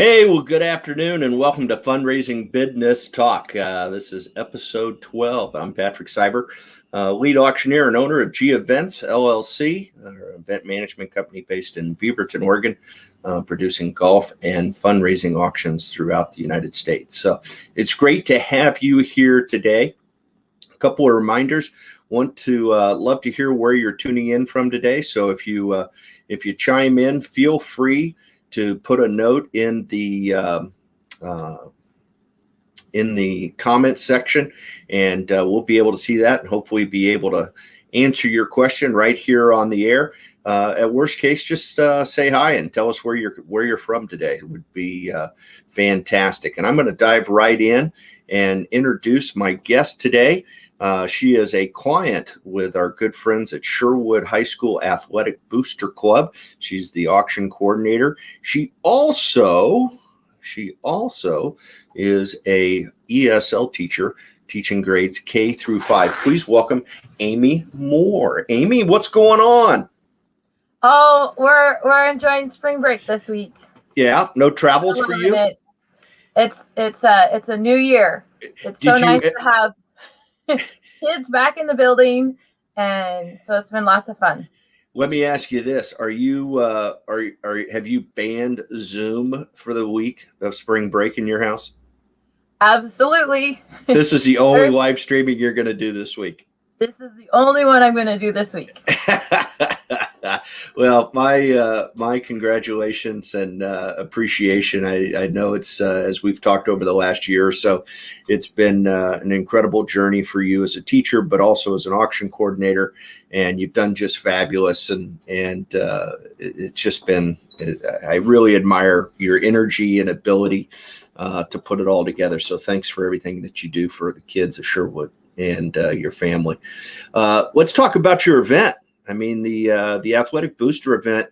Hey, well, good afternoon and welcome to Fundraising Bidness Talk. This is episode 12. I'm Patrick Cyber, lead auctioneer and owner of G Events, LLC, an event management company based in Beaverton, Oregon, producing golf and fundraising auctions throughout the United States. So it's great to have you here today. A couple of reminders. Love to hear where you're tuning in from today. So if you chime in, feel free to put a note in the comment section, and we'll be able to see that and hopefully be able to answer your question right here on the air. At worst case, just say hi and tell us where you're from today. It would be fantastic. And I'm going to dive right in and introduce my guest today. She is a client with our good friends at Sherwood High School Athletic Booster Club. She's the auction coordinator. She also is a ESL teacher teaching grades K through 5. Please welcome Amy Moore. Amy, what's going on? Oh, we're enjoying spring break this week. Yeah, no travels for you? It's a new year. It's so nice to have kids back in the building, and so it's been lots of fun. Let me ask you this: have you banned Zoom for the week of spring break in your house? Absolutely. This is the only live streaming you're going to do this week. This is the only one I'm going to do this week. Well, my congratulations and appreciation. I know it's as we've talked over the last year or so, it's been an incredible journey for you as a teacher, but also as an auction coordinator, and you've done just fabulous. And it's just been. I really admire your energy and ability to put it all together. So thanks for everything that you do for the kids of Sherwood and your family. Let's talk about your event. I mean, the Athletic Booster event,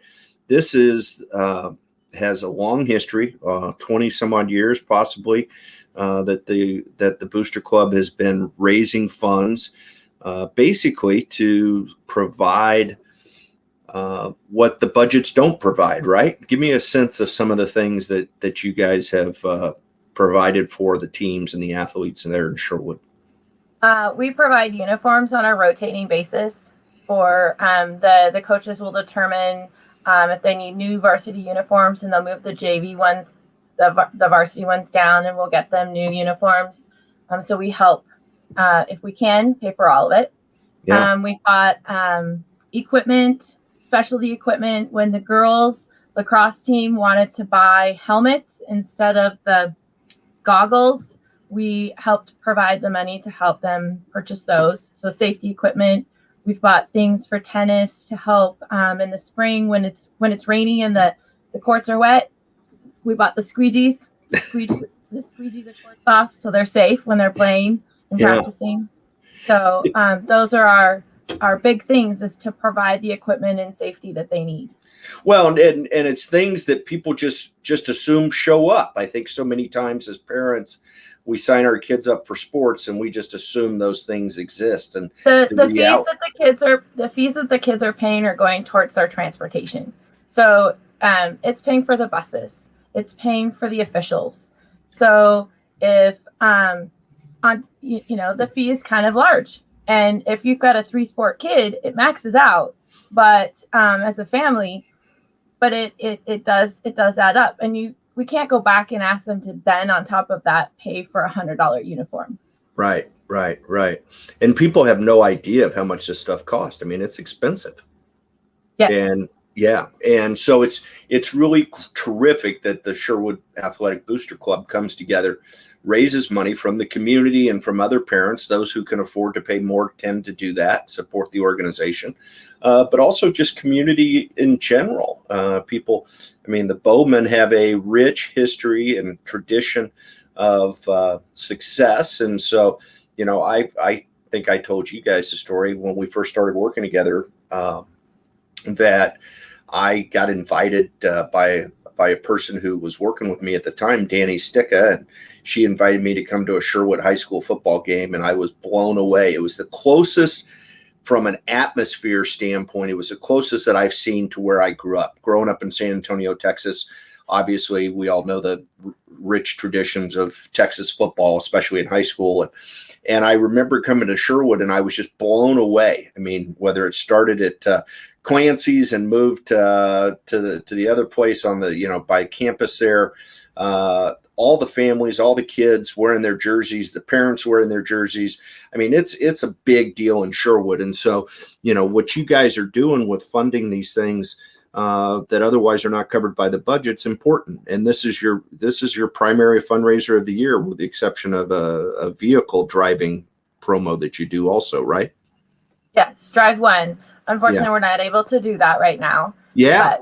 this has a long history, 20 some odd years possibly, that the Booster Club has been raising funds basically to provide what the budgets don't provide, right? Give me a sense of some of the things that you guys have provided for the teams and the athletes there in Sherwood. We provide uniforms on a rotating basis. For the coaches will determine if they need new varsity uniforms, and they'll move the JV ones, the varsity ones down, and we'll get them new uniforms. So we help, if we can, pay for all of it. Yeah. We bought equipment, specialty equipment. When the girls lacrosse team wanted to buy helmets instead of the goggles, we helped provide the money to help them purchase those. So safety equipment. We've bought things for tennis to help in the spring when it's raining and the courts are wet. We bought the squeegees, squeegee the courts off so they're safe when they're playing and practicing. So those are our big things, is to provide the equipment and safety that they need. Well, and it's things that people just assume show up. I think so many times as parents, we sign our kids up for sports and we just assume those things exist. And the fees that the kids are paying are going towards their transportation. So it's paying for the buses, it's paying for the officials. So if the fee is kind of large, and if you've got a 3-sport kid, it maxes out. But as a family, but it does add up, and we can't go back and ask them to then on top of that pay for $100 uniform. Right. And people have no idea of how much this stuff costs. I mean, it's expensive. Yeah. And so it's really terrific that the Sherwood Athletic Booster Club comes together, raises money from the community and from other parents. Those who can afford to pay more tend to do that, support the organization, but also just community in general. People, I mean, the Bowmen have a rich history and tradition of success. And so, I think I told you guys the story when we first started working together, that I got invited by a person who was working with me at the time, Danny Sticka, and she invited me to come to a Sherwood High School football game, and I was blown away. It was the closest, from an atmosphere standpoint, it was the closest that I've seen to where I grew up. Growing up in San Antonio, Texas, obviously we all know the rich traditions of Texas football, especially in high school. And I remember coming to Sherwood and I was just blown away. I mean, whether it started at Clancy's and moved to the other place on the, by campus there, all the families, all the kids wearing their jerseys, the parents wearing their jerseys. I mean, it's a big deal in Sherwood. And so, what you guys are doing with funding these things that otherwise are not covered by the budget's important. And this is your primary fundraiser of the year, with the exception of a vehicle driving promo that you do also, right? Yes, Drive One. Unfortunately, we're not able to do that right now. Yeah.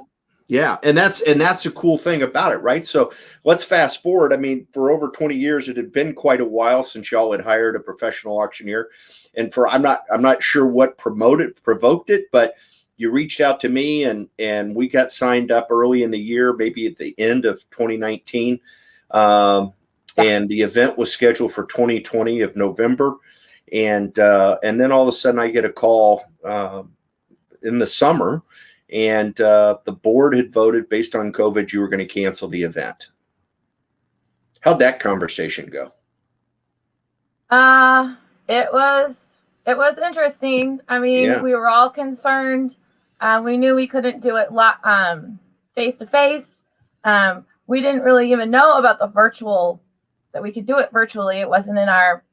Yeah. And that's the cool thing about it, right? So let's fast forward. I mean, for over 20 years, it had been quite a while since y'all had hired a professional auctioneer. And I'm not sure what provoked it, but you reached out to me and we got signed up early in the year, maybe at the end of 2019. And the event was scheduled for 2020 of November. And then all of a sudden I get a call in the summer, and the board had voted based on COVID, you were going to cancel the event. How'd that conversation go? It was interesting. I mean, we were all concerned. We knew we couldn't do it face to face. We didn't really even know about that we could do it virtually. It wasn't in our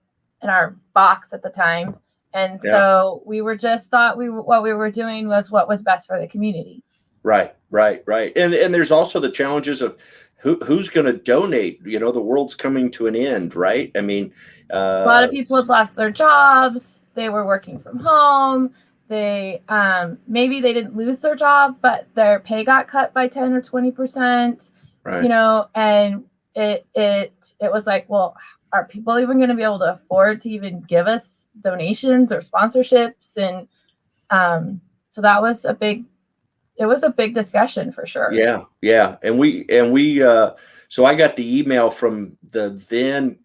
box at the time. And so we were just thought what we were doing was what was best for the community. Right. And there's also the challenges of who's going to donate. The world's coming to an end, right? I mean, a lot of people had lost their jobs. They were working from home. They maybe they didn't lose their job, but their pay got cut by 10 or 20%. Right. And it was like, well, are people even going to be able to afford to even give us donations or sponsorships? And so that was a big discussion for sure. Yeah. And we so I got the email from the then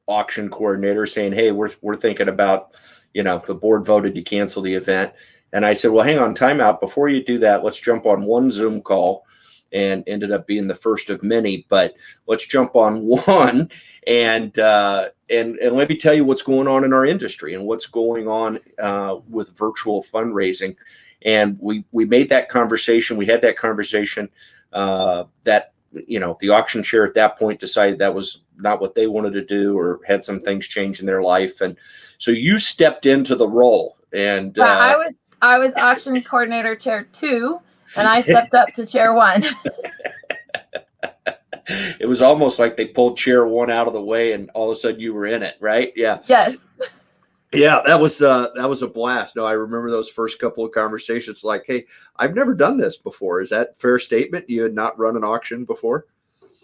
auction coordinator saying, hey, we're thinking about, the board voted to cancel the event. And I said, well, hang on, time out. Before you do that, let's jump on one Zoom call, and ended up being the first of many, but let's jump on one and let me tell you what's going on in our industry and what's going on with virtual fundraising. And we made that conversation. We had that conversation that, the auction chair at that point decided that was not what they wanted to do, or had some things change in their life. And so you stepped into the role. And I was auction coordinator chair 2, and I stepped up to chair 1. It was almost like they pulled chair 1 out of the way and all of a sudden you were in it, right? Yeah. Yes. Yeah, that was a blast. No, I remember those first couple of conversations like, hey, I've never done this before. Is that a fair statement? You had not run an auction before?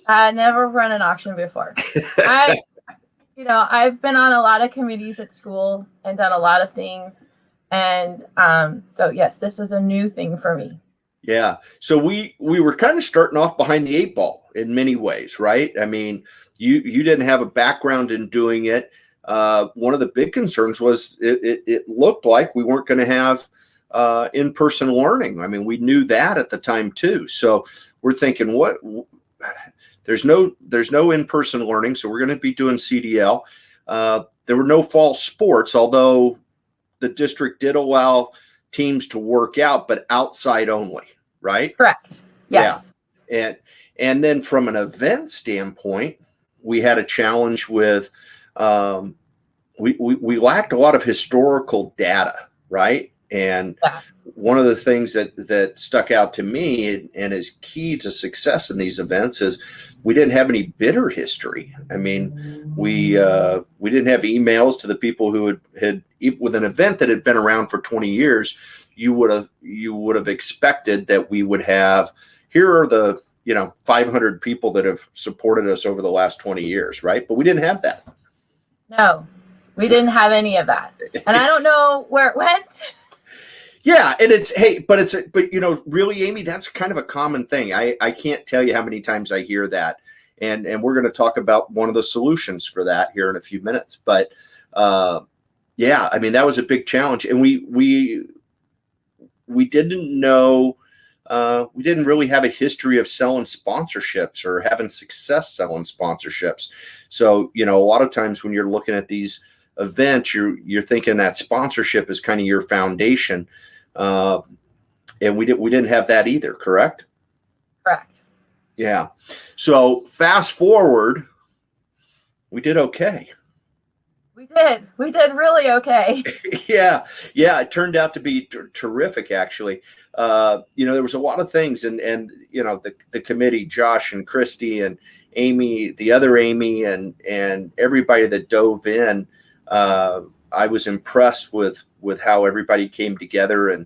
I never run an auction before. I've been on a lot of committees at school and done a lot of things. And so, yes, this was a new thing for me. Yeah. So we were kind of starting off behind the 8 ball in many ways, right? I mean, you didn't have a background in doing it. One of the big concerns was it looked like we weren't going to have in-person learning. I mean, we knew that at the time too. So we're thinking, there's no in-person learning. So we're going to be doing CDL. There were no fall sports, although the district did allow teams to work out, but outside only, right? Correct. Yes. Yeah. And then from an event standpoint, we had a challenge with, we lacked a lot of historical data, right? And one of the things that stuck out to me and is key to success in these events is we didn't have any bidder history. I mean, we didn't have emails to the people who had with an event that had been around for 20 years. You would have expected that we would have, here are the 500 people that have supported us over the last 20 years, right? But we didn't have that. No, we didn't have any of that, and I don't know where it went. Yeah, and but really, Amy, that's kind of a common thing. I can't tell you how many times I hear that, and we're going to talk about one of the solutions for that here in a few minutes. But yeah, I mean, that was a big challenge, and we didn't know we didn't really have a history of selling sponsorships or having success selling sponsorships. So, a lot of times when you're looking at these events, you're thinking that sponsorship is kind of your foundation. And we didn't have that either, correct? Correct. Yeah. So fast forward, we did okay. We did really okay. Yeah. It turned out to be terrific, actually. There was a lot of things, and the committee, Josh and Christy and Amy, the other Amy, and everybody that dove in. I was impressed with how everybody came together and,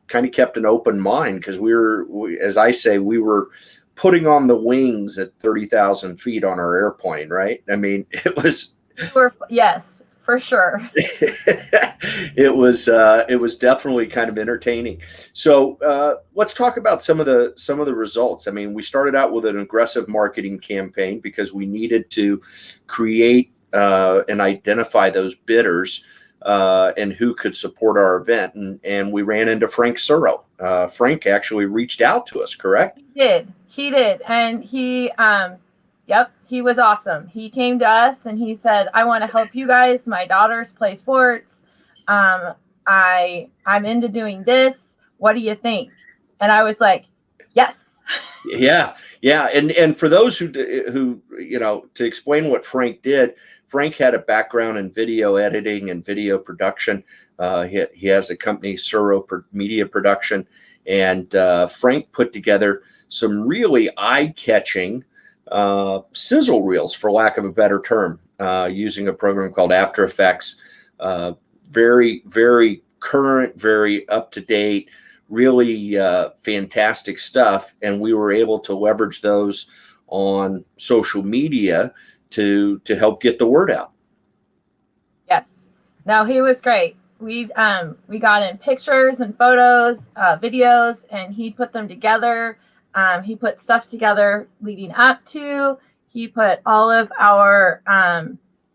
kind of kept an open mind, because as I say, we were putting on the wings at 30,000 feet on our airplane, right? I mean, it was. Yes, for sure. It was definitely kind of entertaining. So let's talk about some of the results. I mean, we started out with an aggressive marketing campaign because we needed to create and identify those bidders and who could support our event. And we ran into Frank Suro. Frank actually reached out to us, correct? He did. And he was awesome. He came to us and he said, I want to help you guys. My daughters play sports. I'm into doing this. What do you think? And I was like, yes. Yeah. And for those who to explain what Frank did, Frank had a background in video editing and video production. He has a company, Suro Media Production, and Frank put together some really eye-catching sizzle reels, for lack of a better term, using a program called After Effects. Very, very current, very up-to-date, really fantastic stuff. And we were able to leverage those on social media to help get the word out. Yes. No, he was great. We got in pictures and photos, videos, and he put them together. He put stuff together leading up to. He put all of our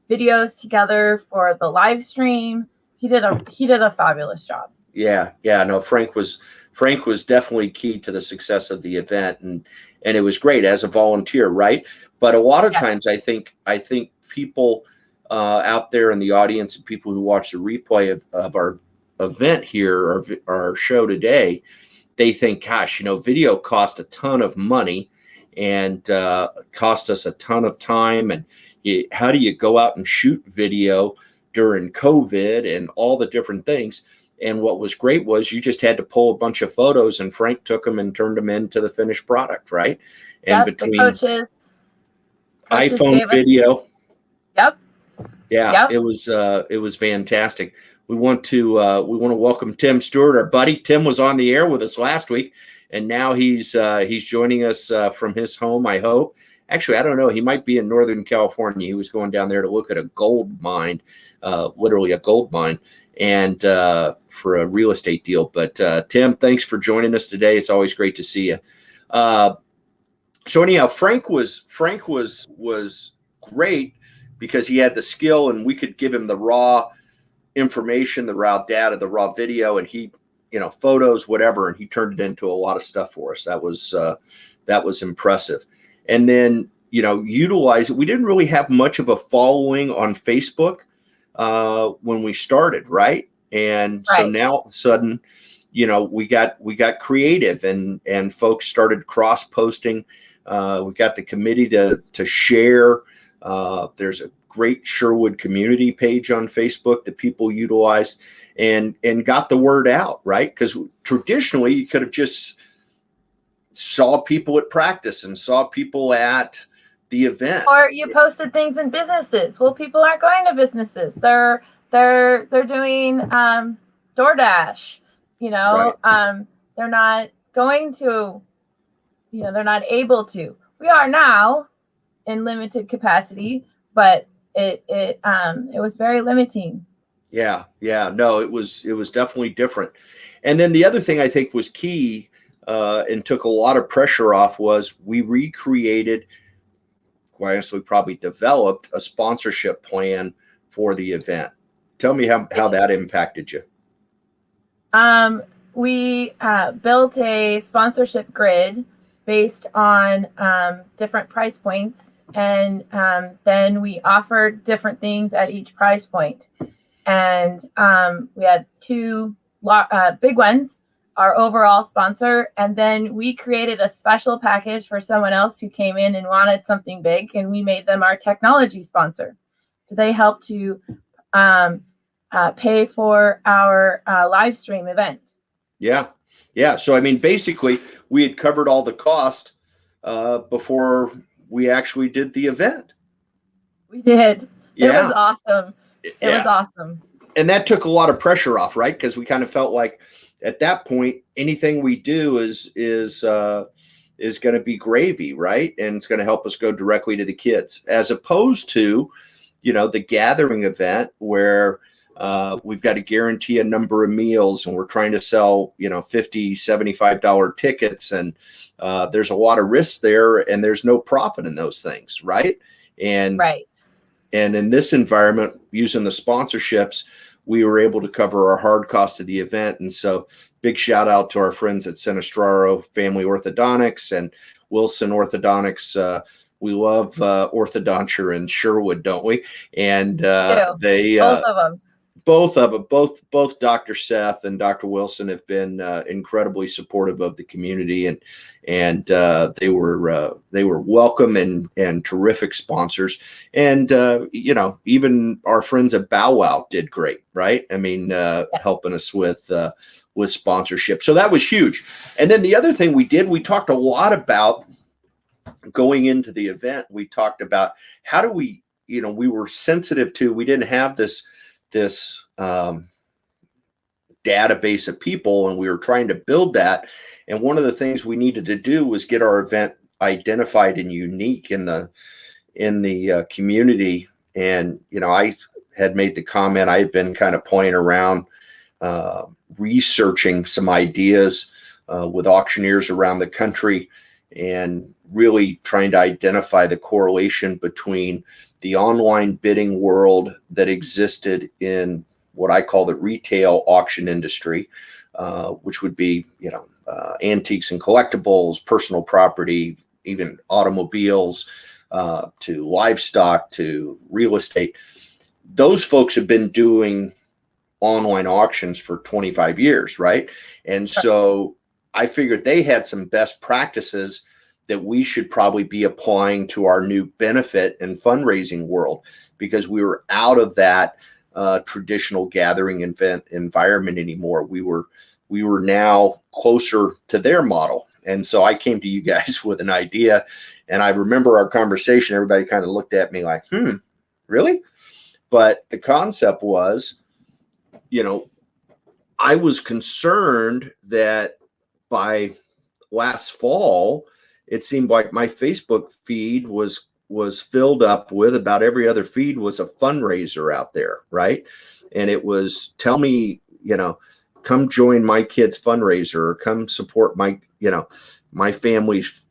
videos together for the live stream. He did a fabulous job. Yeah. No, Frank was definitely key to the success of the event, and it was great as a volunteer, right? But a lot of times, I think people out there in the audience and people who watch the replay of our event here, or our show today, they think, gosh, video cost a ton of money and cost us a ton of time. And how do you go out and shoot video during COVID and all the different things? And what was great was you just had to pull a bunch of photos, and Frank took them and turned them into the finished product, right? And between the coaches iPhone video. Yep. Yeah, it was fantastic. We want to welcome Tim Stewart, our buddy. Tim was on the air with us last week, and now he's joining us from his home, I hope. Actually, I don't know. He might be in Northern California. He was going down there to look at a gold mine, literally a gold mine, and for a real estate deal. But Tim, thanks for joining us today. It's always great to see you. So anyhow, Frank was great because he had the skill, and we could give him the raw information, the raw data, the raw video, and he, photos, whatever, and he turned it into a lot of stuff for us. That was impressive. And then, utilize it. We didn't really have much of a following on Facebook when we started, right? And so now all of a sudden, we got creative, and folks started cross-posting. We got the committee to share. There's a great Sherwood community page on Facebook that people utilized and got the word out, right? Because traditionally you could have just saw people at practice and saw people at the event. Or you posted things in businesses. Well, people aren't going to businesses. They're doing DoorDash, right. They're not going to, they're not able to. We are now in limited capacity, but it was very limiting. Yeah. No, it was definitely different. And then the other thing I think was key and took a lot of pressure off was we recreated, quite honestly, probably developed a sponsorship plan for the event. Tell me how that impacted you. we built a sponsorship grid based on different price points, and then we offered different things at each price point. And we had two big ones, our overall sponsor, and then we created a special package for someone else who came in and wanted something big, and we made them our technology sponsor. So they helped to pay for our live stream event. Yeah. Yeah. So, I mean, basically, we had covered all the cost before we actually did the event. We did. Yeah. It was awesome. It was awesome. And that took a lot of pressure off, right? Because we kind of felt like at that point, anything we do is going to be gravy, right? And it's going to help us go directly to the kids, as opposed to, the gathering event where we've got to guarantee a number of meals and we're trying to sell, $50, $75 tickets. And there's a lot of risk there, and there's no profit in those things. Right. And in this environment, using the sponsorships, we were able to cover our hard cost of the event. And so big shout out to our friends at Sinistraro Family Orthodontics and Wilson Orthodontics. We love orthodonture in Sherwood, don't we? And they both of them, both Dr. Seth and Dr. Wilson have been incredibly supportive of the community, and they were welcome and terrific sponsors. And even our friends at Bow Wow did great, right? I mean, helping us with sponsorship. So that was huge. And then the other thing we talked a lot about going into the event. We talked about how do we were sensitive to, we didn't have this database of people, and we were trying to build that. And one of the things we needed to do was get our event identified and unique in the community. And I had made the comment, I had been kind of playing around researching some ideas with auctioneers around the country, and really trying to identify the correlation between the online bidding world that existed in what I call the retail auction industry, which would be, antiques and collectibles, personal property, even automobiles, to livestock, to real estate. Those folks have been doing online auctions for 25 years, right? And so I figured they had some best practices that we should probably be applying to our new benefit and fundraising world, because we were out of that traditional gathering event environment anymore. We were now closer to their model. And so I came to you guys with an idea, and I remember our conversation, everybody kind of looked at me like, really? But the concept was, I was concerned that by last fall, it seemed like my Facebook feed was filled up with, about every other feed was a fundraiser out there, right? And it was, tell me, come join my kid's fundraiser, or come support my, my family's,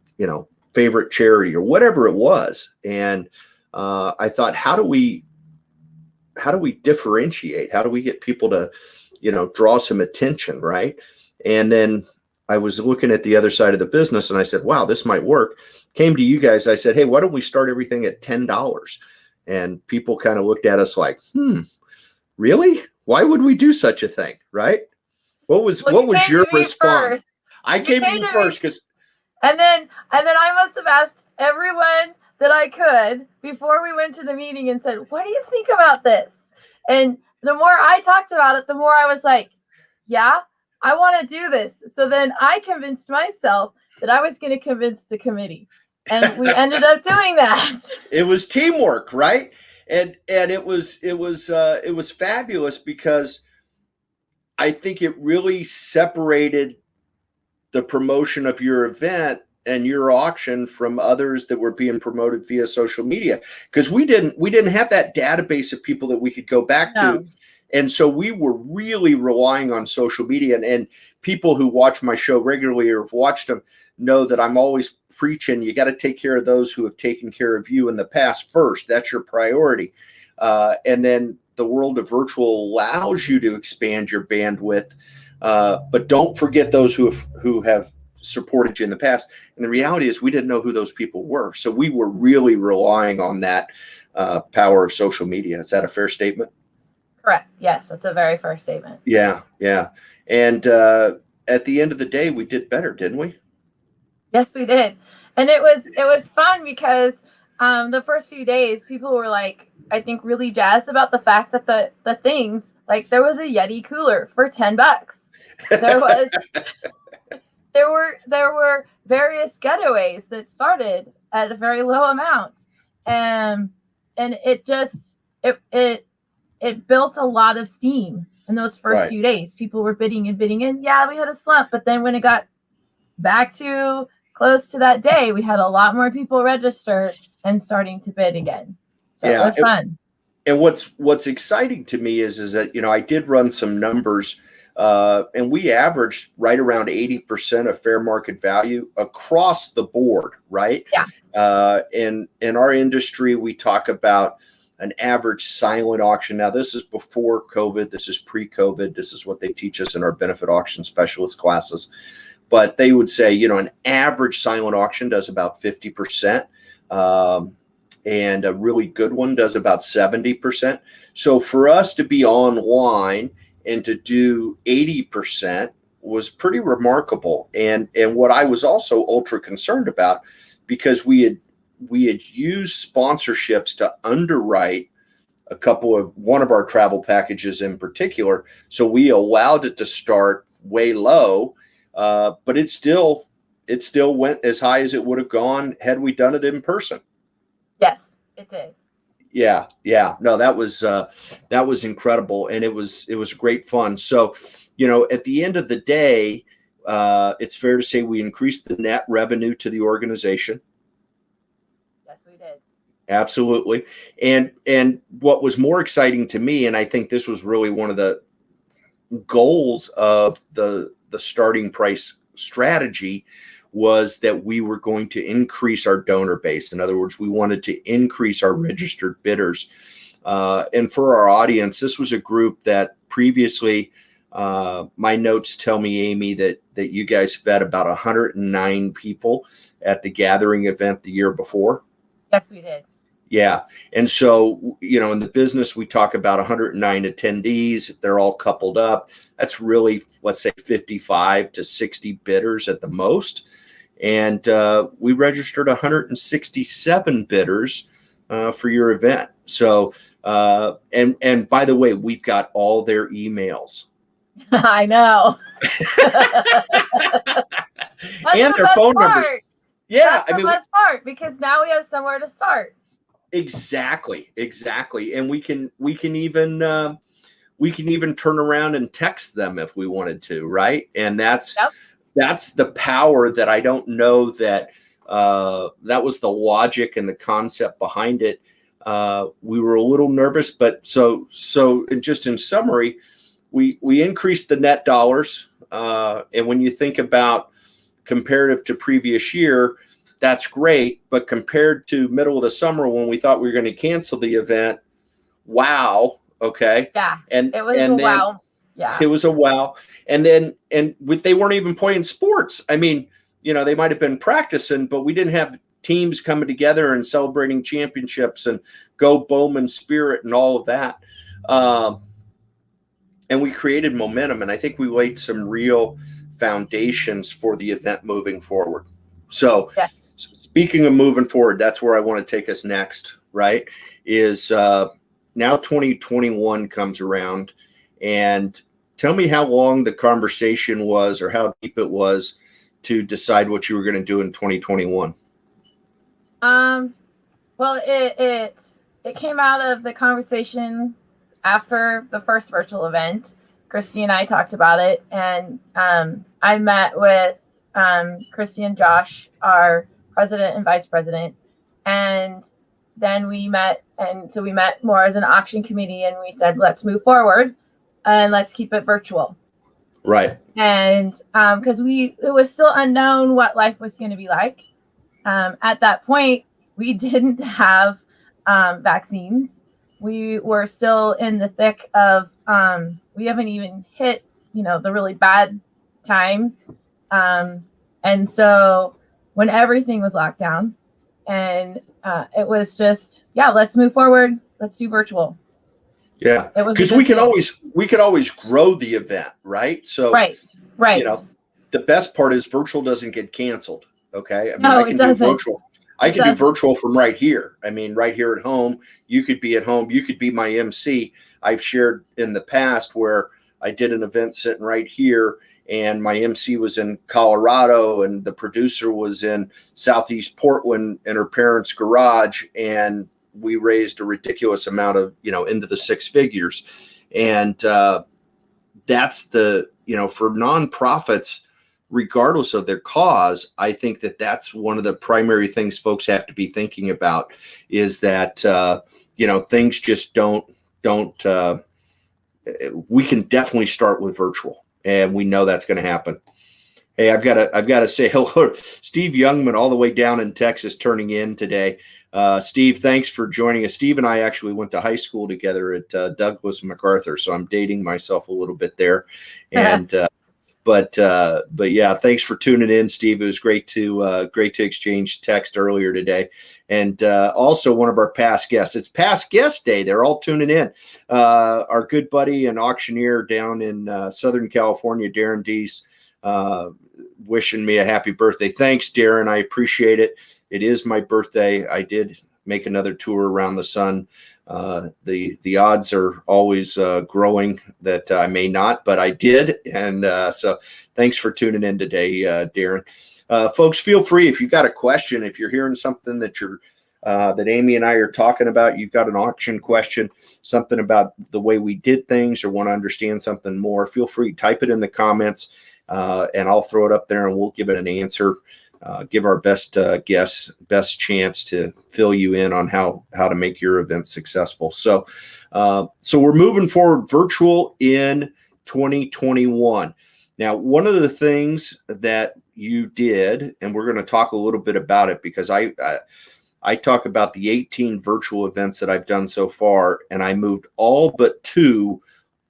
favorite charity, or whatever it was. And I thought, how do we differentiate? How do we get people to, draw some attention, right? And then I was looking at the other side of the business, and I said, wow, this might work. Came to you guys. I said, hey, why don't we start everything at $10? And people kind of looked at us like, really? Why would we do such a thing? Right? What was your response? First. I came to you first, because. And then I must have asked everyone that I could before we went to the meeting and said, what do you think about this? And the more I talked about it, the more I was like, yeah, I want to do this. So then I convinced myself that I was going to convince the committee, and we ended up doing that. It was teamwork, right? And it was fabulous, because I think it really separated the promotion of your event and your auction from others that were being promoted via social media, because we didn't have that database of people that we could go back to. And so we were really relying on social media, and people who watch my show regularly or have watched them know that I'm always preaching, you got to take care of those who have taken care of you in the past first. That's your priority. And then the world of virtual allows you to expand your bandwidth but don't forget those who have supported you in the past. And the reality is we didn't know who those people were. So we were really relying on that power of social media. Is that a fair statement? Correct. Yes, that's a very fair statement. Yeah. Yeah. And at the end of the day, we did better, didn't we? Yes, we did. And it was fun because the first few days people were like, I think, really jazzed about the fact that the things, like, there was a Yeti cooler for $10. There was there were various getaways that started at a very low amount. And it just it built a lot of steam in those first few days. People were bidding and yeah, we had a slump, but then when it got back to close to that day, we had a lot more people register and starting to bid again. So it was fun. And what's exciting to me is that, I did run some numbers, and we averaged right around 80% of fair market value across the board, right? Yeah. In our industry, we talk about an average silent auction. Now, this is before COVID. This is pre-COVID. This is what they teach us in our benefit auction specialist classes. But they would say, an average silent auction does about 50%. And a really good one does about 70%. So for us to be online and to do 80% was pretty remarkable. And what I was also ultra concerned about, because we had used sponsorships to underwrite one of our travel packages in particular. So we allowed it to start way low, but it still went as high as it would have gone had we done it in person. Yes, it did. Yeah. No, that was incredible, and it was great fun. So, at the end of the day, it's fair to say we increased the net revenue to the organization. Yes, we did. Absolutely. And what was more exciting to me, and I think this was really one of the goals of the starting price strategy, was that we were going to increase our donor base. In other words, we wanted to increase our registered bidders. And for our audience, this was a group that previously, my notes tell me, Amy, that you guys fed about 109 people at the gathering event the year before. Yes, we did. Yeah. And so, in the business, we talk about 109 attendees. If they're all coupled up, that's really, let's say, 55 to 60 bidders at the most. And we registered 167 bidders for your event. So, and by the way, we've got all their emails. I know. And their phone numbers. Yeah. That's the best part, because now we have somewhere to start. Exactly. And we can even turn around and text them if we wanted to, right? And that's the power that I don't know that that was the logic and the concept behind it. We were a little nervous, but so just in summary, we increased the net dollars, and when you think about comparative to previous year, that's great. But compared to middle of the summer when we thought we were going to cancel the event, wow. Okay. Yeah. And it was wow. Yeah. It was a wow. And they weren't even playing sports. I mean, they might have been practicing, but we didn't have teams coming together and celebrating championships and go Bowman spirit and all of that. And we created momentum. And I think we laid some real foundations for the event moving forward. So, speaking of moving forward, that's where I want to take us next, right? Is now 2021 comes around, and tell me how long the conversation was, or how deep it was, to decide what you were going to do in 2021. Well, it came out of the conversation after the first virtual event. Christy and I talked about it, and I met with Christy and Josh, our president and vice president, and then we met more as an auction committee, and we said, let's move forward and let's keep it virtual. Right. And because it was still unknown what life was going to be like. At that point, we didn't have vaccines. We were still in the thick of, we haven't even hit the really bad time. And so when everything was locked down, and it was just, let's move forward. Let's do virtual. Yeah, It was because we could always grow the event, right? So right. The best part is virtual doesn't get canceled. Okay, I mean, No, I can it do doesn't. virtual. I can do virtual from right here. I mean, right here at home. You could be at home. You could be my MC. I've shared in the past where I did an event sitting right here, and my MC was in Colorado, and the producer was in Southeast Portland in her parents' garage, and we raised a ridiculous amount of, into the six figures. And that's the, for nonprofits, regardless of their cause, I think that that's one of the primary things folks have to be thinking about is that, things just don't, we can definitely start with virtual, and we know that's going to happen. Hey, I've got to say hello, Steve Youngman, all the way down in Texas, turning in today. Steve, thanks for joining us. Steve and I actually went to high school together at Douglas MacArthur, so I'm dating myself a little bit there. And but yeah, thanks for tuning in, Steve. It was great to exchange text earlier today. And also one of our past guests. It's past guest day. They're all tuning in. Our good buddy and auctioneer down in Southern California, Darren Dees. Wishing me a happy birthday. Thanks, Darren. I appreciate it. It is my birthday. I did make another tour around the sun. The odds are always growing that I may not, but I did. And so thanks for tuning in today, Darren. Folks, feel free if you've got a question, if you're hearing something that that Amy and I are talking about, you've got an auction question, something about the way we did things, or want to understand something more, feel free to type it in the comments. And I'll throw it up there and we'll give it an answer, give our best guess, best chance to fill you in on how to make your event successful. So we're moving forward virtual in 2021. Now, one of the things that you did, and we're going to talk a little bit about it, because I talk about the 18 virtual events that I've done so far, and I moved all but 2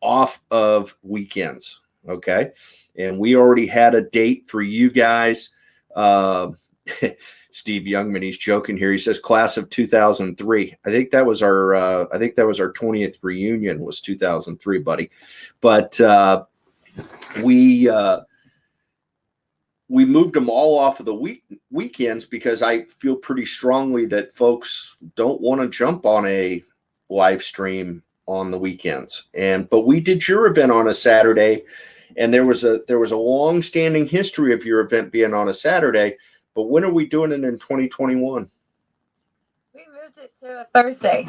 off of weekends. Okay. And we already had a date for you guys. Steve Youngman, he's joking here. He says class of 2003. I think that was our 20th reunion was 2003, buddy. But we moved them all off of the weekends because I feel pretty strongly that folks don't want to jump on a live stream on the weekends. But we did your event on a Saturday. And there was a long-standing history of your event being on a Saturday, but when are we doing it in 2021? We moved it to a Thursday.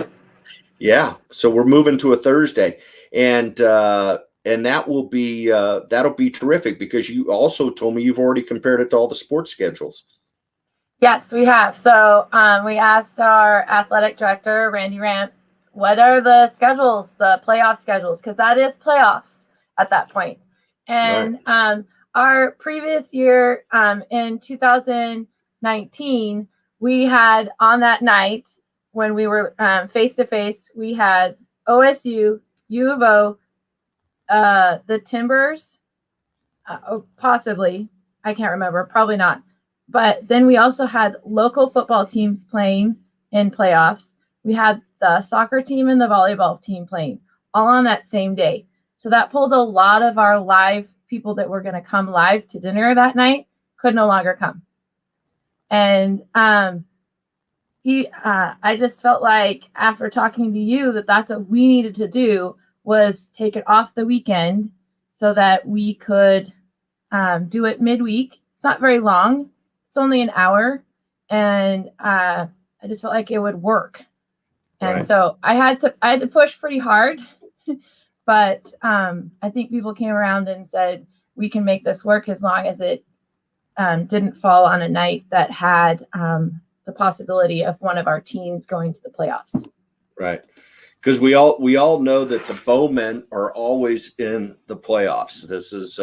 Yeah, so we're moving to a Thursday, and that will be that'll be terrific, because you also told me you've already compared it to all the sports schedules. Yes, we have. So we asked our athletic director, Randy Ramp, what are the schedules, the playoff schedules, because that is playoffs at that point. And right. Our previous year, in 2019, we had on that night when we were face to face, we had OSU, U of O, the Timbers, possibly, I can't remember, probably not. But then we also had local football teams playing in playoffs. We had the soccer team and the volleyball team playing all on that same day. So that pulled a lot of our live people that were going to come live to dinner that night could no longer come. And I just felt like after talking to you that that's what we needed to do, was take it off the weekend so that we could do it midweek. It's not very long. It's only an hour. And I just felt like it would work. And right. So I had to push pretty hard. But I think people came around and said, we can make this work as long as it didn't fall on a night that had the possibility of one of our teams going to the playoffs. Right. Because we all know that the Bowmen are always in the playoffs. This is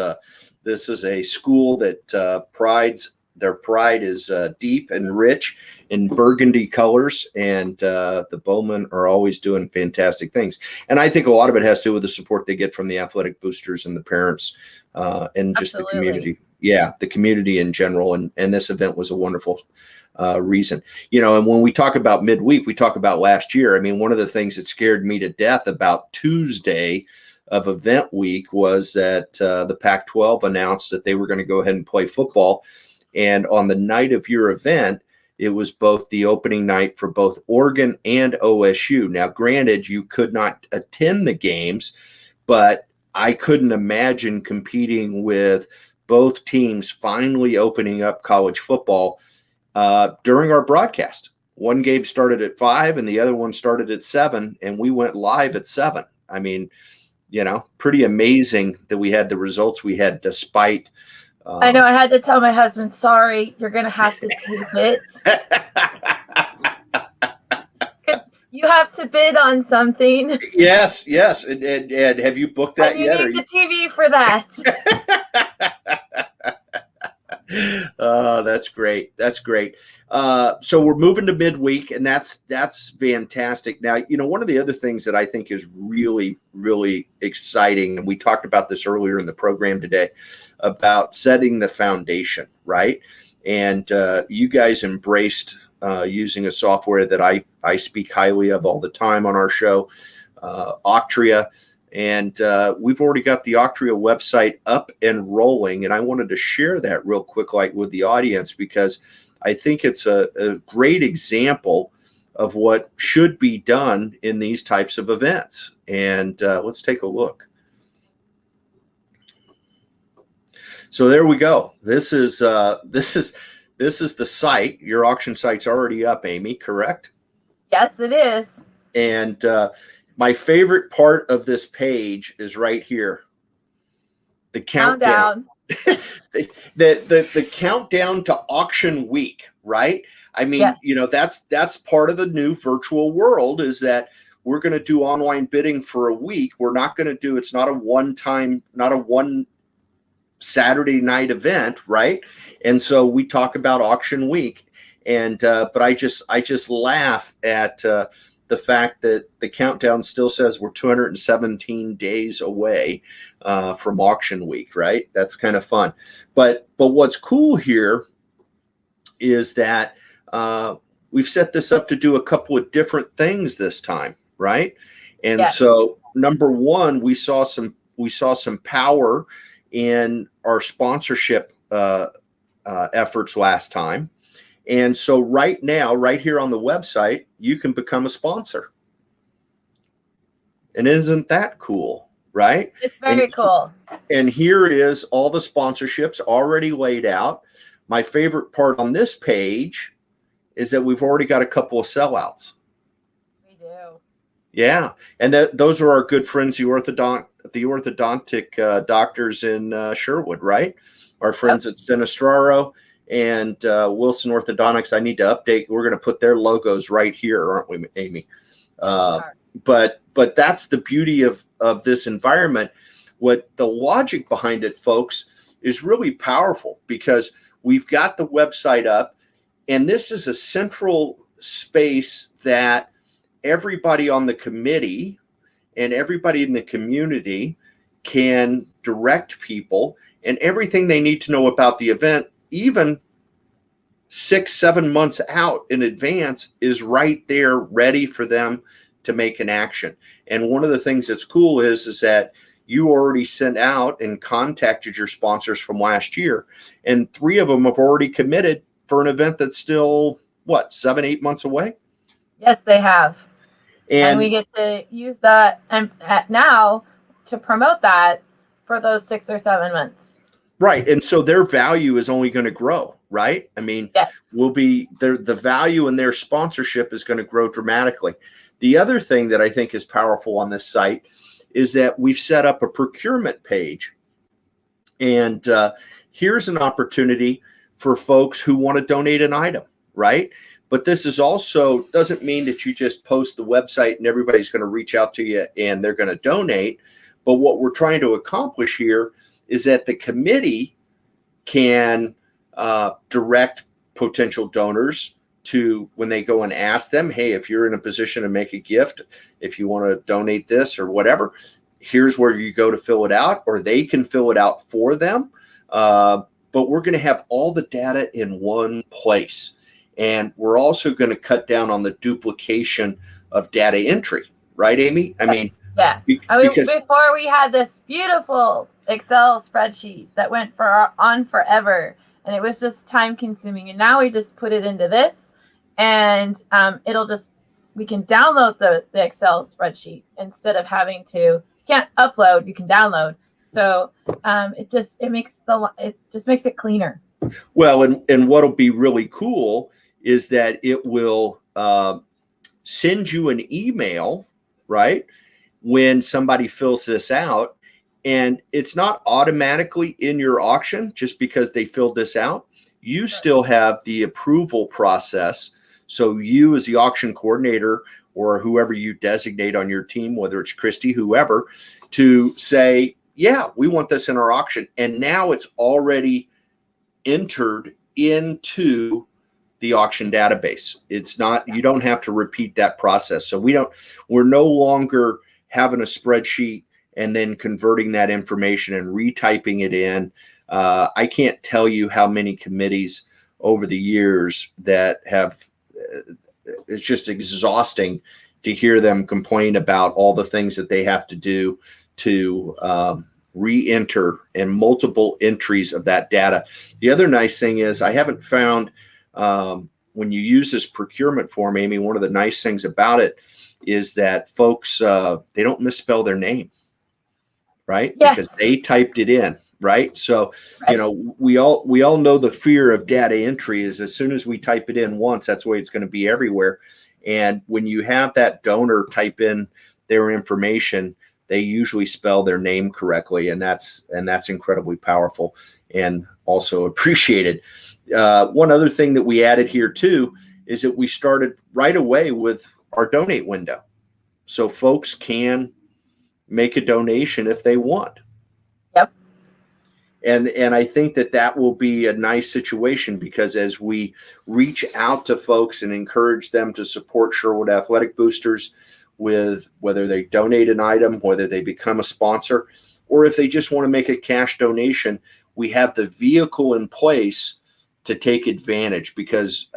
a school that prides Their pride is deep and rich in burgundy colors, and the Bowmen are always doing fantastic things. And I think a lot of it has to do with the support they get from the athletic boosters and the parents, and just the community. Yeah, the community in general. And this event was a wonderful reason. And when we talk about midweek, we talk about last year. I mean, one of the things that scared me to death about Tuesday of event week was that the Pac-12 announced that they were going to go ahead and play football. And on the night of your event, it was both the opening night for both Oregon and OSU. Now, granted, you could not attend the games, but I couldn't imagine competing with both teams finally opening up college football during our broadcast. One game started at 5 and the other one started at 7, and we went live at 7. I mean, pretty amazing that we had the results we had despite. I know I had to tell my husband, sorry, you're going to have to tape it. You have to bid on something. Yes. And have you booked that yet? You need the TV for that. That's great. So we're moving to midweek, and that's fantastic. Now, one of the other things that I think is really, really exciting, and we talked about this earlier in the program today, about setting the foundation, right? And you guys embraced using a software that I speak highly of all the time on our show, Octria. And we've already got the Octria website up and rolling. And I wanted to share that real quick with the audience, because I think it's a great example of what should be done in these types of events. And let's take a look. So there we go. This is the site. Your auction site's already up, Amy, correct? Yes, it is. And my favorite part of this page is right here. The countdown. the countdown to auction week, right? I mean, yes. That's part of the new virtual world, is that we're going to do online bidding for a week. We're not going to do, it's not a one Saturday night event, right? And so we talk about auction week, and but I just laugh at the fact that the countdown still says we're 217 days away from auction week, right? That's kind of fun. But what's cool here is that we've set this up to do a couple of different things this time, right? And yes. So number one, we saw some power in our sponsorship efforts last time. And so right now, right here on the website, you can become a sponsor. And isn't that cool, right? It's very cool. And here is all the sponsorships already laid out. My favorite part on this page is that we've already got a couple of sellouts. We do. Yeah. And those are our good friends, the orthodontic doctors in Sherwood, right? Our friends at Sinistraro and Wilson Orthodontics. I need to update. We're going to put their logos right here, aren't we, Amy? But that's the beauty of this environment. What the logic behind it, folks, is really powerful, because we've got the website up, and this is a central space that everybody on the committee and everybody in the community can direct people, and everything they need to know about the event, even 6-7 months out in advance, is right there ready for them to make an action. And one of the things that's cool is that you already sent out and contacted your sponsors from last year, and 3 of them have already committed for an event that's still 7-8 months away. Yes, they have. And we get to use that and now to promote that for those 6 or 7 months. Right. And so their value is only going to grow, right? I mean, yes. The value in their sponsorship is going to grow dramatically. The other thing that I think is powerful on this site is that we've set up a procurement page. And here's an opportunity for folks who want to donate an item, right? But this is also doesn't mean that you just post the website and everybody's going to reach out to you and they're going to donate. But what we're trying to accomplish here is that the committee can direct potential donors to when they go and ask them, hey, if you're in a position to make a gift, if you want to donate this or whatever, here's where you go to fill it out, or they can fill it out for them. But we're going to have all the data in one place. And we're also going to cut down on the duplication of data entry. Right, Amy? I mean, yeah. Because before we had this beautiful Excel spreadsheet that went on forever, and it was just time consuming. And now we just put it into this, and we can download the Excel spreadsheet instead of having to, you can't upload, you can download. So it just makes it cleaner. Well, and what'll be really cool is that it will send you an email, right, when somebody fills this out, and it's not automatically in your auction just because they filled this out. You still have the approval process. So you, as the auction coordinator or whoever you designate on your team, whether it's Christy, whoever, to say, yeah, we want this in our auction. And now it's already entered into the auction database. It's not, you don't have to repeat that process. So we're no longer having a spreadsheet and then converting that information and retyping it in. I can't tell you how many committees over the years that have, it's just exhausting to hear them complain about all the things that they have to do to re-enter and multiple entries of that data. The other nice thing is I haven't found, when you use this procurement form, Amy, one of the nice things about it is that folks, they don't misspell their name, right? Yes. Because they typed it in, right? So, right. We all know the fear of data entry is as soon as we type it in once, that's the way it's going to be everywhere. And when you have that donor type in their information, they usually spell their name correctly, and that's incredibly powerful and also appreciated. One other thing that we added here too is that we started right away with our donate window, so folks can make a donation if they want. Yep. And I think that will be a nice situation, because as we reach out to folks and encourage them to support Sherwood Athletic Boosters with whether they donate an item, whether they become a sponsor, or if they just want to make a cash donation, we have the vehicle in place to take advantage. Because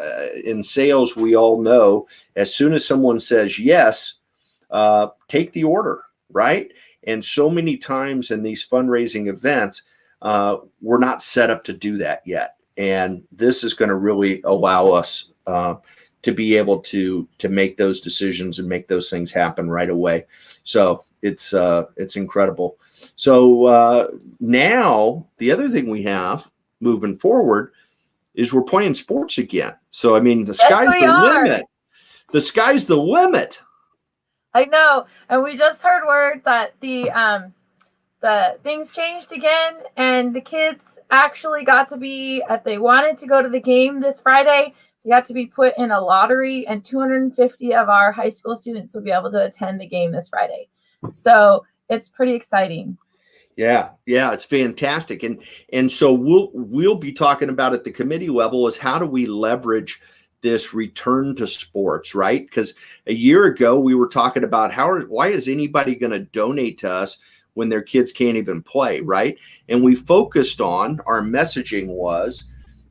in sales, we all know as soon as someone says yes, take the order, right? And so many times in these fundraising events, we're not set up to do that yet. And this is going to really allow us to be able to make those decisions and make those things happen right away. So it's incredible. So now the other thing we have moving forward is we're playing sports again. So I mean, the sky's the limit. The sky's the limit. I know, and we just heard word that the things changed again, and the kids actually got to be, if they wanted to go to the game this Friday, you have to be put in a lottery, and 250 of our high school students will be able to attend the game this Friday. So it's pretty exciting. Yeah, it's fantastic. And so we'll be talking about at the committee level is how do we leverage this return to sports, right? Because a year ago we were talking about why is anybody going to donate to us when their kids can't even play, right? And we focused on, our messaging was,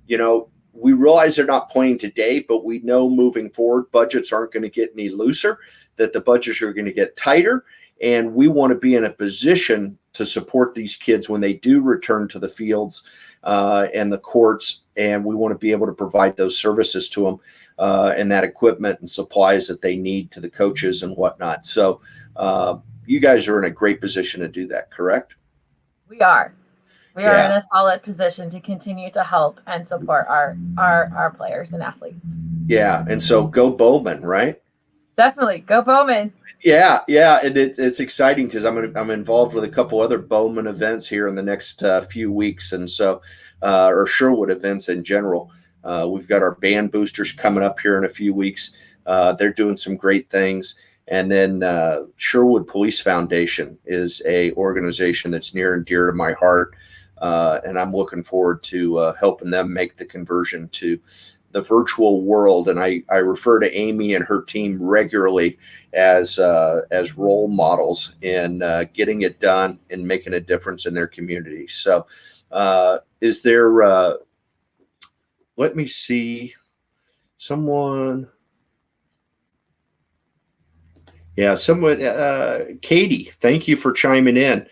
we realize they're not playing today, but we know moving forward, budgets aren't going to get any looser, that the budgets are going to get tighter. And we want to be in a position to support these kids when they do return to the fields and the courts. And we want to be able to provide those services to them and that equipment and supplies that they need to the coaches and whatnot. So you guys are in a great position to do that, correct? We are. We are in a solid position to continue to help and support our players and athletes. Yeah, and so go Bowman, right? Definitely go Bowman. Yeah, and it's exciting because I'm involved with a couple other Bowman events here in the next few weeks, and so or Sherwood events in general. We've got our band boosters coming up here in a few weeks. They're doing some great things. And then Sherwood Police Foundation is a organization that's near and dear to my heart. and I'm looking forward to helping them make the conversion to the virtual world. And I refer to Amy and her team regularly as role models in getting it done and making a difference in their community. So is there, let me see, someone, Katie, thank you for chiming in.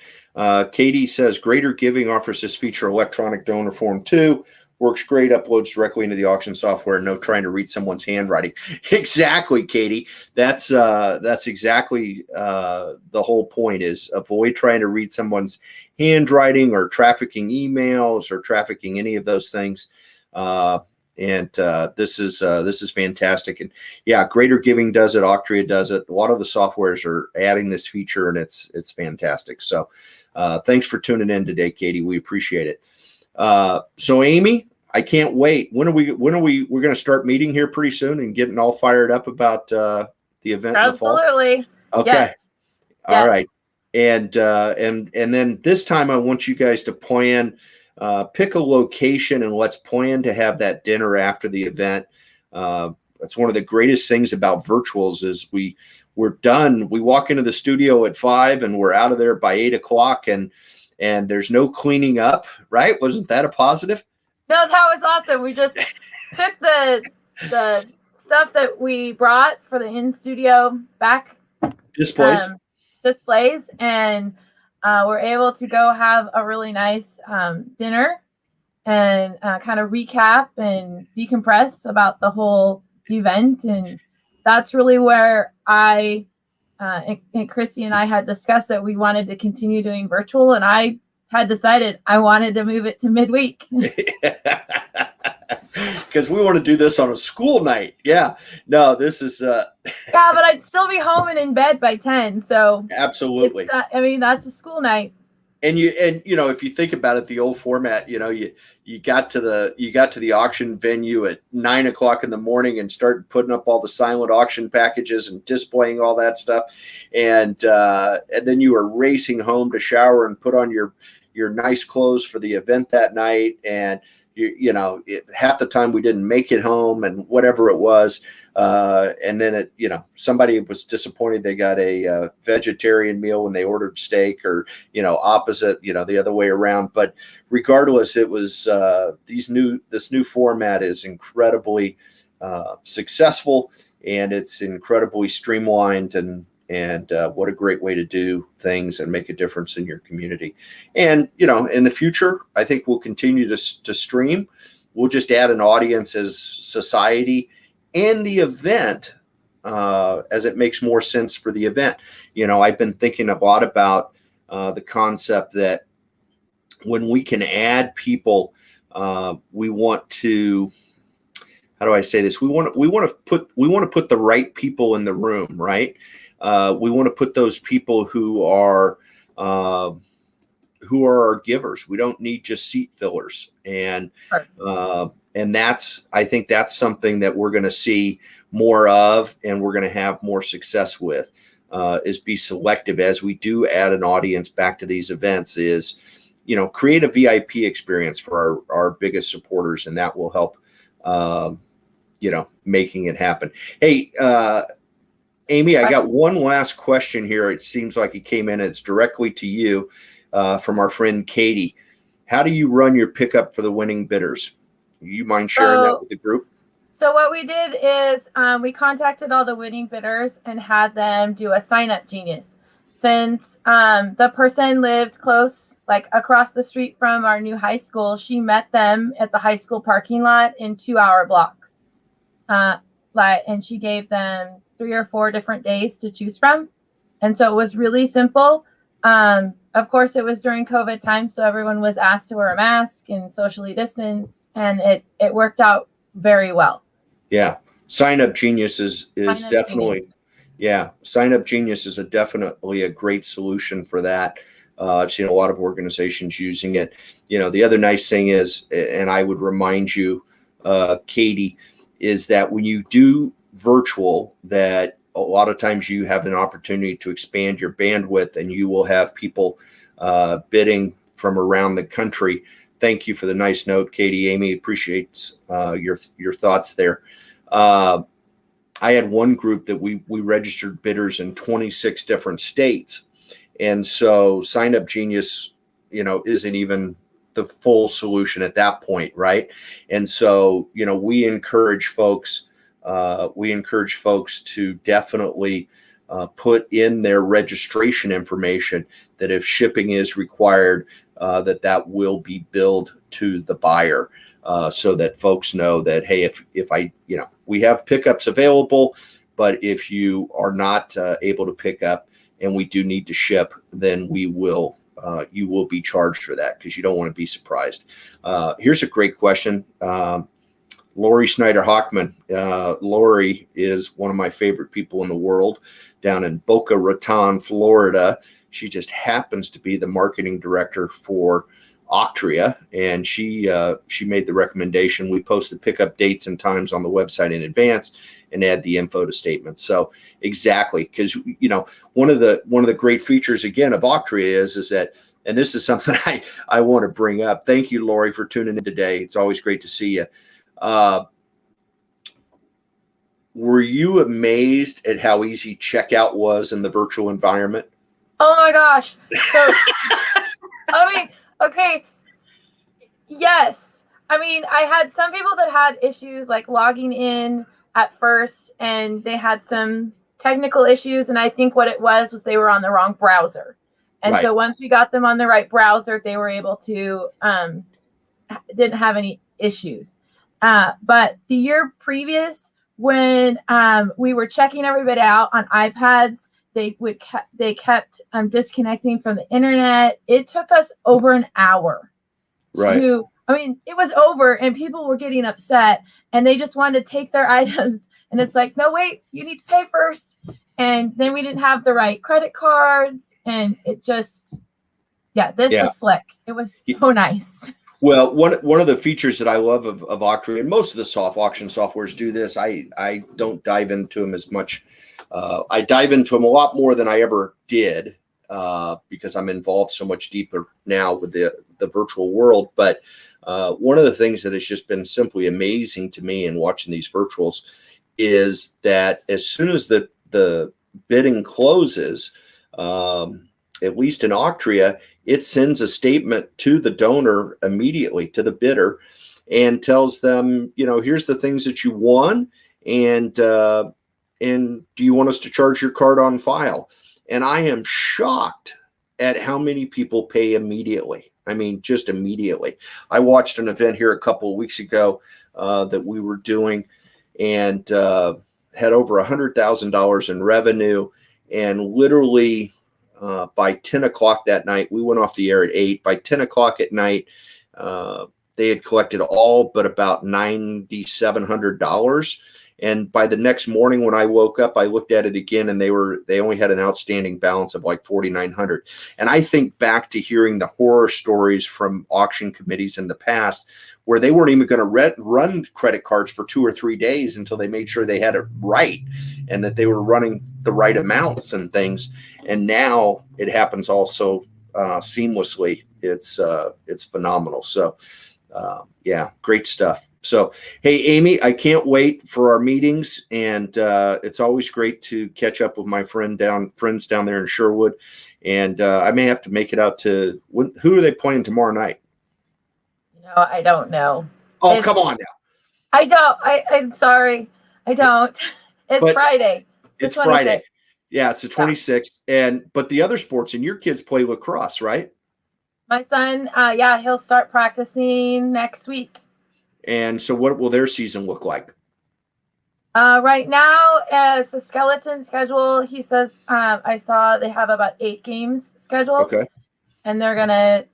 Katie says, Greater Giving offers this feature electronic donor form too. Works great, uploads directly into the auction software, no trying to read someone's handwriting. Exactly, Katie. That's exactly the whole point, is avoid trying to read someone's handwriting or trafficking emails or trafficking any of those things. This is fantastic. And yeah, Greater Giving does it. Octria does it. A lot of the softwares are adding this feature, and it's fantastic. So thanks for tuning in today, Katie. We appreciate it. So Amy, I can't wait. We're going to start meeting here pretty soon and getting all fired up about the event. Absolutely. In the fall. Okay. Yes. All right. And then this time I want you guys to plan, pick a location, and let's plan to have that dinner after the event. That's one of the greatest things about virtuals is we're done. We walk into the studio at 5 and we're out of there by 8 o'clock, and there's no cleaning up, right? Wasn't that a positive? No, that was awesome. We just took the stuff that we brought for the in-studio back displays, and we're able to go have a really nice dinner and kind of recap and decompress about the whole event. And that's really where and Christy and I had discussed that we wanted to continue doing virtual, and I had decided I wanted to move it to midweek. Because we want to do this on a school night. Yeah. No, this is yeah, but I'd still be home and in bed by 10. So absolutely. That's a school night. And if you think about it, the old format, you got to the auction venue at 9 o'clock in the morning and started putting up all the silent auction packages and displaying all that stuff. And then you were racing home to shower and put on your nice clothes for the event that night. And half the time we didn't make it home, and whatever it was. And then somebody was disappointed they got a vegetarian meal when they ordered steak, or, opposite, the other way around. But regardless, it was this new format is incredibly successful, and it's incredibly streamlined, and what a great way to do things and make a difference in your community. And, in the future, I think we'll continue to stream. We'll just add an audience as society and the event as it makes more sense for the event. I've been thinking a lot about the concept that when we can add people, we want to, how do I say this? We want to put the right people in the room, right? We want to put those people who are our givers. We don't need just seat fillers. And I think that's something that we're going to see more of, and we're going to have more success with, is be selective as we do add an audience back to these events, is, create a VIP experience for our biggest supporters. And that will help, making it happen. Hey, Amy, I got one last question here. It seems like it came in. It's directly to you from our friend Katie. How do you run your pickup for the winning bidders? You mind sharing that with the group? So what we did is we contacted all the winning bidders and had them do a sign-up genius. Since the person lived close, like across the street from our new high school, she met them at the high school parking lot in 2-hour blocks. And she gave them 3 or 4 different days to choose from. And so it was really simple. Of course, it was during COVID time, so everyone was asked to wear a mask and socially distance, and it worked out very well. Yeah. Sign Up Genius is definitely, Genius. Yeah. Sign Up Genius is definitely a great solution for that. I've seen a lot of organizations using it. The other nice thing is, and I would remind you, Katie, is that when you do virtual, that a lot of times you have an opportunity to expand your bandwidth, and you will have people bidding from around the country. Thank you for the nice note, Katie. Amy appreciates your thoughts there. I had one group that we registered bidders in 26 different states. And so Sign Up Genius, isn't even the full solution at that point, right? And so, we encourage folks to definitely put in their registration information that if shipping is required, that will be billed to the buyer, so that folks know that, hey, if I, we have pickups available, but if you are not able to pick up and we do need to ship, then you will be charged for that, because you don't want to be surprised. Here's a great question. Lori Snyder-Hockman. Lori is one of my favorite people in the world down in Boca Raton, Florida. She just happens to be the marketing director for Octria, and she made the recommendation. We post the pickup dates and times on the website in advance and add the info to statements. So exactly, because one of the great features again of Octria is that, and this is something I want to bring up. Thank you, Lori, for tuning in today. It's always great to see you. Were you amazed at how easy checkout was in the virtual environment? Oh my gosh. So, okay. Yes. I had some people that had issues like logging in at first, and they had some technical issues. And I think what it was they were on the wrong browser. And right. So once we got them on the right browser, they were able to, didn't have any issues. But the year previous, when we were checking everybody out on iPads, they kept disconnecting from the internet. It took us over an hour. Right. It was over, and people were getting upset, and they just wanted to take their items. And it's like, no, wait, you need to pay first. And then we didn't have the right credit cards, and it just, this was slick. It was so nice. Well, one of the features that I love of Octria, and most of the soft auction softwares do this. I don't dive into them as much. I dive into them a lot more than I ever did, because I'm involved so much deeper now with the virtual world. But one of the things that has just been simply amazing to me in watching these virtuals is that as soon as the bidding closes, at least in Octria, it sends a statement to the donor immediately, to the bidder, and tells them, here's the things that you won, and do you want us to charge your card on file? And I am shocked at how many people pay immediately. Just immediately. I watched an event here a couple of weeks ago that we were doing, and had over $100,000 in revenue, and literally by 10 o'clock that night, we went off the air at 8. By 10 o'clock at night, they had collected all but about $9,700. And by the next morning when I woke up, I looked at it again, and they only had an outstanding balance of like $4,900. And I think back to hearing the horror stories from auction committees in the past, where they weren't even going to run credit cards for 2 or 3 days until they made sure they had it right, and that they were running the right amounts and things. And now it happens also seamlessly. It's phenomenal. So great stuff. So, hey, Amy, I can't wait for our meetings, and it's always great to catch up with my friends down there in Sherwood. And I may have to make it out to who are they playing tomorrow night? I don't know. Oh, come on now. I don't. I'm sorry. I don't. It's Friday. It's Friday. Yeah, it's the 26th. But the other sports, and your kids play lacrosse, right? My son, he'll start practicing next week. And so what will their season look like? Right now, it's a skeleton schedule. He says, I saw they have about 8 games scheduled. Okay. And they're going to,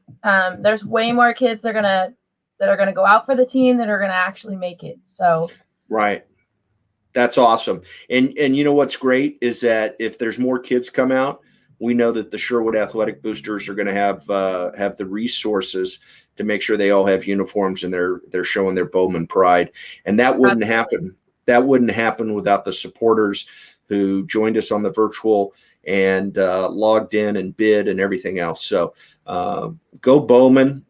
there's way more kids that are going to go out for the team that are going to actually make it. So. Right. That's awesome. And you know what's great is that if there's more kids come out, we know that the Sherwood Athletic Boosters are going to have the resources to make sure they all have uniforms, and they're showing their Bowman pride. And that wouldn't happen. That wouldn't happen without the supporters who joined us on the virtual and logged in and bid and everything else. So go Bowman.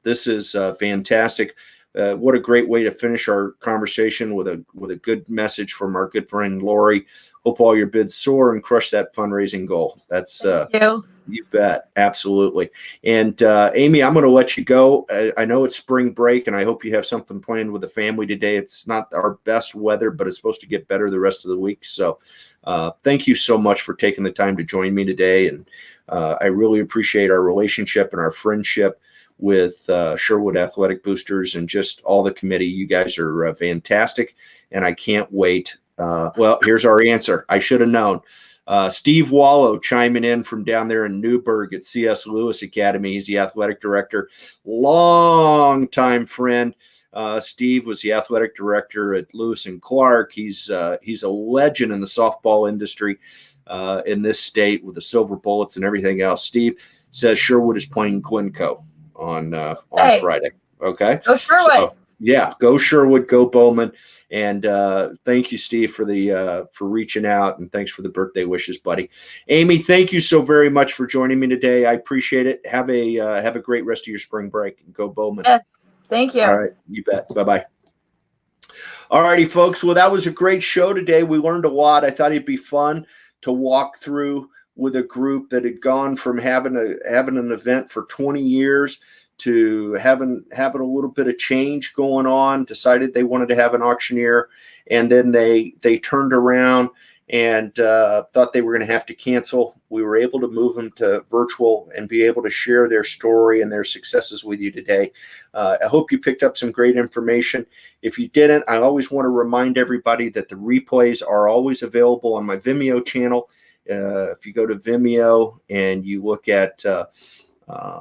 This is fantastic. What a great way to finish our conversation with a good message from our good friend Lori. Hope all your bids soar and crush that fundraising goal. That's Thank you. You bet. Absolutely. And Amy, I'm going to let you go. I know it's spring break, and I hope you have something planned with the family today. It's not our best weather, but it's supposed to get better the rest of the week. So thank you so much for taking the time to join me today. And I really appreciate our relationship and our friendship with Sherwood Athletic Boosters and just all the committee. You guys are fantastic, and I can't wait. Well, here's our answer. I should have known. Steve Wallow chiming in from down there in Newburgh at C.S. Lewis Academy. He's the athletic director, long-time friend. Steve was the athletic director at Lewis and Clark. He's a legend in the softball industry in this state with the Silver Bullets and everything else. Steve says Sherwood is playing Glencoe on Friday. Okay. Go Sherwood. So, yeah, go Sherwood, go Bowman. And thank you, Steve, for reaching out, and thanks for the birthday wishes, buddy. Amy, thank you so very much for joining me today. I appreciate it. Have a great rest of your spring break. Go Bowman. Yes, thank you. All right, you bet. Bye-bye. All righty, folks. Well, that was a great show today. We learned a lot. I thought it'd be fun to walk through with a group that had gone from having an event for 20 years to having a little bit of change going on, decided they wanted to have an auctioneer, and then they turned around and thought they were going to have to cancel. We were able to move them to virtual and be able to share their story and their successes with you today. I hope you picked up some great information. If you didn't, I always want to remind everybody that the replays are always available on my Vimeo channel. If you go to Vimeo and you look at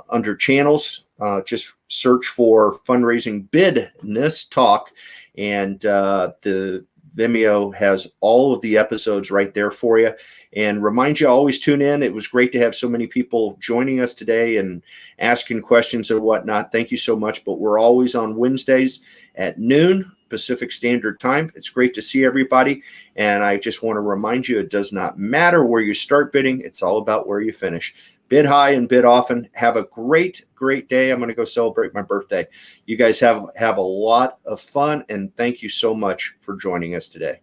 under channels, just search for Fundraising Bidness Talk, and the Vimeo has all of the episodes right there for you. And remind you, always tune in. It was great to have so many people joining us today and asking questions and whatnot. Thank you so much. But we're always on Wednesdays at noon Pacific Standard Time. It's great to see everybody. And I just want to remind you, it does not matter where you start bidding. It's all about where you finish. Bid high and bid often. Have a great day. I'm going to go celebrate my birthday. You guys have a lot of fun, and thank you so much for joining us today.